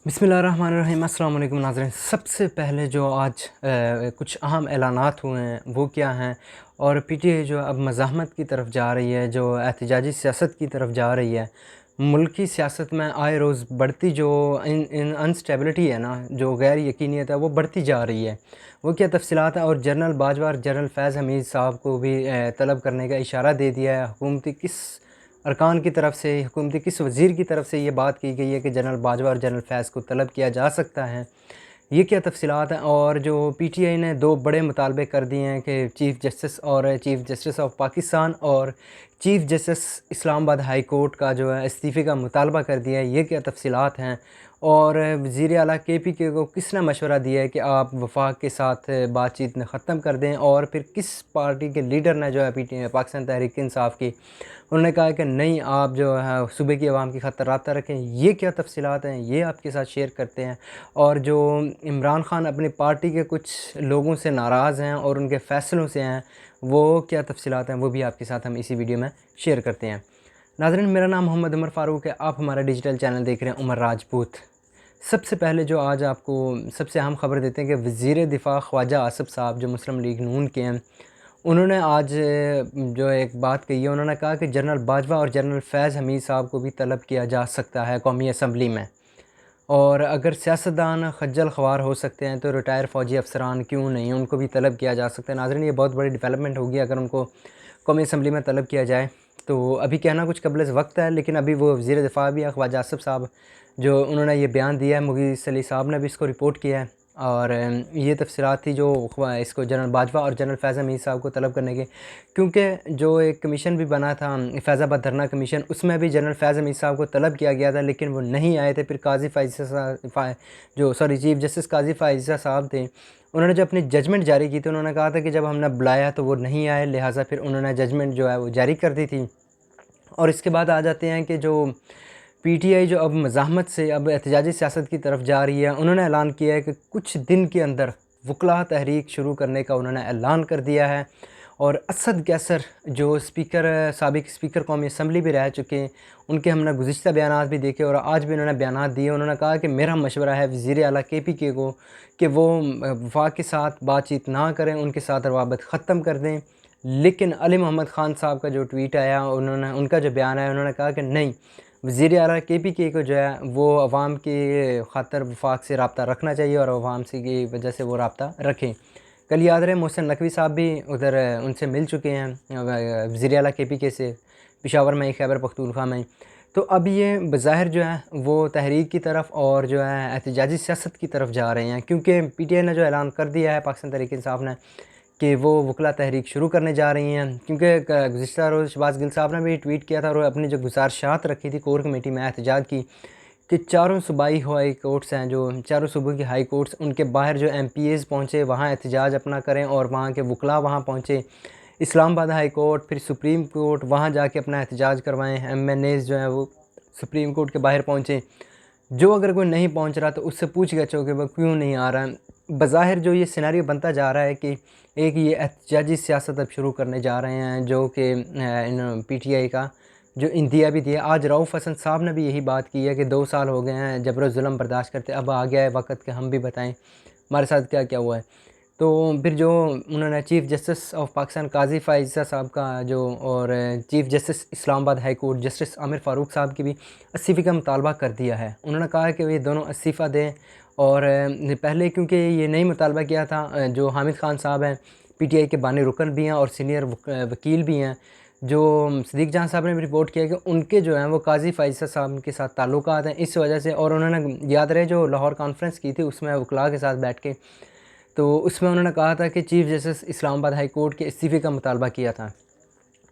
बिस्मिल्लाहिर्रहमानिर्रहीम। अस्सलाम वालेकुम नाज़रीन। सबसे पहले जो आज कुछ अहम ऐलानात हुए हैं वो क्या हैं, और पीटीआई जो अब मज़ाहमत की तरफ जा रही है, जो एहतिजाजी सियासत की तरफ जा रही है। मुल्क की सियासत में आए रोज़ बढ़ती जो इन अनस्टेबिलिटी है ना, जो गैर यकीनियत है वो बढ़ती जा रही है। वो क्या तफ़सीलात है, और जनरल बाजवा और जनरल फैज़ हमीद साहब को भी तलब करने का इशारा दे दिया है। हुकूमती किस अरकान की तरफ से, हुकूमती किस वज़ीर की तरफ से ये बात की गई है कि जनरल बाजवा और जनरल फैज़ को तलब किया जा सकता है। ये क्या तफ़सीलात हैं, और जो पीटीआई ने 2 बड़े मुतालबे कर दिए हैं कि चीफ़ जस्टिस ऑफ पाकिस्तान और chief justice Islamabad high court का जो है इस्तीफ़े का मुतालबा कर दिया है। ये क्या तफ़सीलात हैं, और वज़ीर आला केपीके को किसने मशवरा दिया है कि आप वफ़ाक के साथ बातचीत न ख़त्म कर दें, और फिर किस पार्टी के लीडर ने जो है पीटीआई पाकिस्तान तहरीक इंसाफ़ की, उन्होंने कहा कि नहीं, आप जो है सूबे की आवाम की खातिर राब्ता रखें। ये क्या तफ़सीलात हैं, ये आपके साथ शेयर करते हैं। और जो इमरान ख़ान अपनी पार्टी के कुछ लोगों से नाराज़ हैं और उनके फ़ैसलों से हैं, वो क्या तफ़सीलात हैं, वो भी आपके साथ हम इसी वीडियो में शेयर करते हैं। नाज़रीन, मेरा नाम मोहम्मद उमर फ़ारूक है। आप हमारा डिजिटल चैनल देख रहे हैं उमर राजपूत। सबसे पहले जो आज आपको सबसे अहम ख़बर देते हैं कि वज़ीर दिफ़ा ख्वाजा आसिफ़ साहब, जो मुस्लिम लीग नून के हैं, उन्होंने आज जो एक बात कही है। उन्होंने कहा कि जनरल बाजवा और जनरल फैज़ हमीद साहब को भी तलब किया जा सकता है कौमी असम्बली में, और अगर सियासतदान खज्जल ख़वार हो सकते हैं तो रिटायर फ़ौजी अफसरान क्यों नहीं, उनको भी तलब किया जा सकता है। नाज़रीन, ये बहुत बड़ी डेवलपमेंट होगी अगर उनको कौमी असम्बली में तलब किया जाए। तो अभी कहना कुछ कबल वक्त है, लेकिन अभी वो वज़ीर दिफ़ा भी है ख्वाजा आसिफ़ साहब, जो उन्होंने ये बयान दिया है। मुगीस अली साहब ने भी इसको रिपोर्ट किया है, और ये तफ़सीलात थी जो इसको जनरल बाजवा और जनरल फैज़ हमीद साहब को तलब करने के, क्योंकि जो एक कमीशन भी बना था फैज़ाबाद धरना कमीशन, उसमें भी जनरल फैज़ हमीद साहब को तलब किया गया था, लेकिन वो नहीं आए थे। फिर काज़ी चीफ़ जस्टिस काज़ी फ़ाइज़ा साहब थे, उन्होंने जो अपनी जजमेंट जारी की थी, उन्होंने कहा था कि जब हमने बुलाया तो वो नहीं आए, लिहाजा फिर उन्होंने जजमेंट जो है वो जारी कर दी थी। और इसके बाद आ जाते हैं कि जो पीटीआई जो अब मज़ाहमत से अब एहतिजाजी सियासत की तरफ जा रही है, उन्होंने ऐलान किया है कि कुछ दिन के अंदर वकला तहरीक शुरू करने का उन्होंने ऐलान कर दिया है। और असद कैसर, जो साबिक़ स्पीकर कौमी असम्बली भी रह चुके हैं, उनके हमने गुज़िश्ता बयानात भी देखे और आज भी उन्होंने बयानात दिए। उन्होंने कहा कि मेरा मशवरा है वज़ीर आला केपीके को कि वो वफाक के साथ बातचीत ना करें, उनके साथ रवाबत ख़त्म कर दें। लेकिन अली मोहम्मद ख़ान साहब का जो ट्वीट आया, उनका जो बयान आया, उन्होंने कहा कि नहीं, वज़ीर आला केपीके को जो है वो अवाम की खातिर वफाक से रब्ता रखना चाहिए, और अवाम से की वजह से वो रब्ता रखें। कल याद रहे मोहसिन नकवी साहब भी उधर उनसे मिल चुके हैं वज़ीर आला केपीके से, पेशावर में, खैबर पख्तूनख्वा में। तो अब ये बज़ाहिर जो है वो तहरीक की तरफ और जो है एहतिजाजी सियासत की तरफ जा रहे हैं, क्योंकि पीटीआई ने जो ऐलान कर दिया है पाकिस्तान तहरीक इंसाफ ने कि वो वकला तहरीक शुरू करने जा रही हैं। क्योंकि गुज़िश्ता रोज़ शहबाज़ गिल साहब ने भी ट्वीट किया था और अपनी जो गुज़ारिशात रखी थी कोर कमेटी में एहतजाज की, कि चारों सूबाई हाई कोर्ट्स हैं, जो चारों सूबों की हाई कोर्ट्स, उनके बाहर जो एमपीएज़ पहुँचे, वहाँ एहतजाज अपना करें, और वहाँ के वकला वहाँ पहुँचे। इस्लामाबाद हाई कोर्ट, फिर सुप्रीम कोर्ट, वहाँ जाके अपना एहतजाज करवाएँ। एमएनएज़ जो हैं वो सुप्रीम कोर्ट के बाहर पहुँचे। जो अगर कोई नहीं पहुंच रहा तो उससे पूछ गया कि वह क्यों नहीं आ रहा है। बज़ाहिर जो ये सिनेरियो बनता जा रहा है कि एक ये एहतिजाजी सियासत अब शुरू करने जा रहे हैं, जो कि इन पीटीआई का जो इंदिया भी दिया। आज रऊफ़ हसन साहब ने भी यही बात की है कि 2 साल हो गए हैं जबर ज़ुल्म बर्दाश्त करते, अब आ गया है वक़्त कि हम भी बताएं हमारे साथ क्या क्या हुआ है। तो फिर जो उन्होंने chief justice of Pakistan Qazi Faiza साहब का जो, और chief justice Islamabad high court justice Aamir Farooq साहब की भी इस्तीफ़े का मुतालबा कर दिया है। उन्होंने कहा कि ये दोनों इस्तीफ़ा दें, और पहले क्योंकि ये नहीं मुतालबा किया था, जो हामिद ख़ान साहब हैं पीटीआई के बानी रुकन भी हैं और सीनियर वकील भी हैं, जो सदीक़ जहां साहब ने भी रिपोर्ट किया कि उनके जो हैं वो काज़ी फ़ाइज़ा साहब के साथ ताल्लुकात हैं, इस वजह से। और उन्होंने याद रहे जो लाहौर कॉन्फ्रेंस की थी उसमें वकला के साथ बैठ के, तो उसमें उन्होंने कहा था कि chief justice Islamabad high court के इस्तीफ़े का मुतालबा किया था।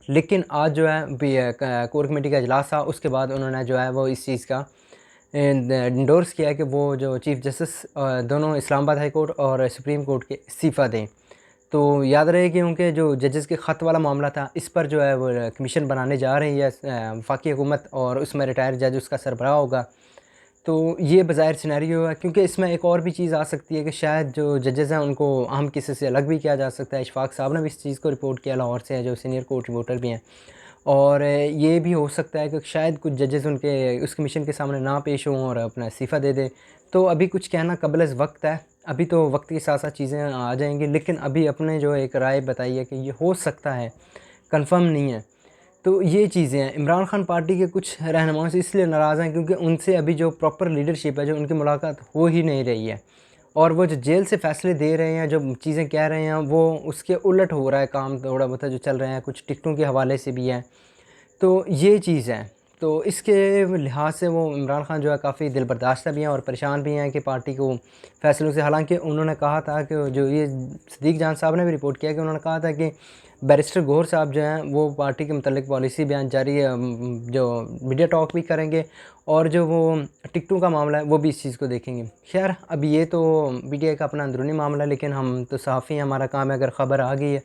लेकिन आज जो है कोर कमेटी का इजलास था, उसके बाद उन्होंने जो है वो इस चीज़ का इंडोर्स किया कि वो जो चीफ़ जस्टिस दोनों इस्लामाबाद हाई कोर्ट और सुप्रीम कोर्ट के इस्तीफ़ा दें। तो याद रहे कि उनके जो जजेस के ख़त वाला मामला था, इस पर जो है वो कमीशन बनाने जा रही है वफाकी हुकूमत, और उसमें रिटायर्ड जज उसका सरबराह होगा। तो ये बज़ाहिर सिनेरियो है, क्योंकि इसमें एक और भी चीज़ आ सकती है कि शायद जो जजेस हैं उनको अहम किसी से अलग भी किया जा सकता है। इशफाक साहब ने भी इस चीज़ को रिपोर्ट किया, लाहौर से है, जो सीनियर कोर्ट रिपोर्टर भी हैं। और ये भी हो सकता है कि शायद कुछ जजेस उनके उस कमीशन के सामने ना पेश हों और अपना इस्तीफ़ा दे दें। तो अभी कुछ कहना क़ब्ल वक्त है, अभी तो वक्त के साथ साथ चीज़ें आ जाएंगी, लेकिन अभी अपने जो एक राय बताई है कि ये हो सकता है, कंफर्म नहीं है। तो ये चीज़ें हैं। इमरान खान पार्टी के कुछ रहनुमाओं से इसलिए नाराज़ हैं क्योंकि उनसे अभी जो प्रॉपर लीडरशिप है, जो उनकी मुलाकात हो ही नहीं रही है, और वो जो जेल से फ़ैसले दे रहे हैं, जो चीज़ें कह रहे हैं, वो उसके उलट हो रहा है काम थोड़ा बहुत जो चल रहे हैं, कुछ टिकटों के हवाले से भी है। तो ये चीज़ है। तो इसके लिहाज से वो इमरान खान जो है काफ़ी दिलबर्दाश्त भी हैं और परेशान भी हैं कि पार्टी को फ़ैसलों से, हालांकि उन्होंने कहा था कि जो ये सदीक जान साहब ने भी रिपोर्ट किया कि उन्होंने कहा था कि बैरिस्टर गौहर साहब जो हैं वो पार्टी के मतलब पॉलिसी बयान जारी जो मीडिया टॉक भी करेंगे, और जो वो टिकटों का मामला है वो भी इस चीज़ को देखेंगे। खैर अब ये तो मीडिया का अपना अंदरूनी मामला है, लेकिन हम तो सहाफ़ी हैं, हमारा काम है अगर ख़बर आ गई है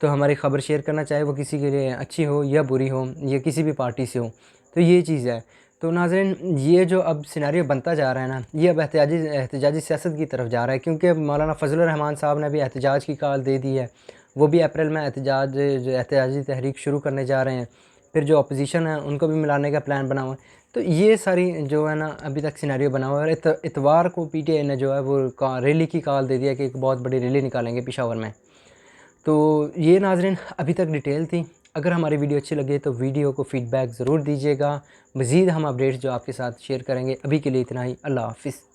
तो हमारी ख़बर शेयर करना, चाहे वो किसी के लिए अच्छी हो या बुरी हो या किसी भी पार्टी से हो। तो ये चीज़ है। तो नाज़रीन, ये जो अब सिनेरियो बनता जा रहा है ना, ये अब एहतजाजी सियासत की तरफ जा रहा है, क्योंकि मौलाना फजलुर रहमान साहब ने भी एहतजाज की कॉल दे दी है। वो भी अप्रैल में एहतजाजी तहरीक शुरू करने जा रहे हैं। फिर जो अपोजिशन है उनको भी मिलाने का प्लान बना हुआ है। तो ये सारी जो है ना अभी तक सिनेरियो बना हुआ है, और इतवार को पीटीआई ने जो है वो रैली की कॉल दे दिया कि एक बहुत बड़ी रैली निकालेंगे पेशावर में। तो ये नाज़रीन अभी तक डिटेल थी। अगर हमारी वीडियो अच्छी लगे तो वीडियो को फ़ीडबैक ज़रूर दीजिएगा। मज़ीद हम अपडेट्स जो आपके साथ शेयर करेंगे। अभी के लिए इतना ही। अल्लाह हाफ़िज़।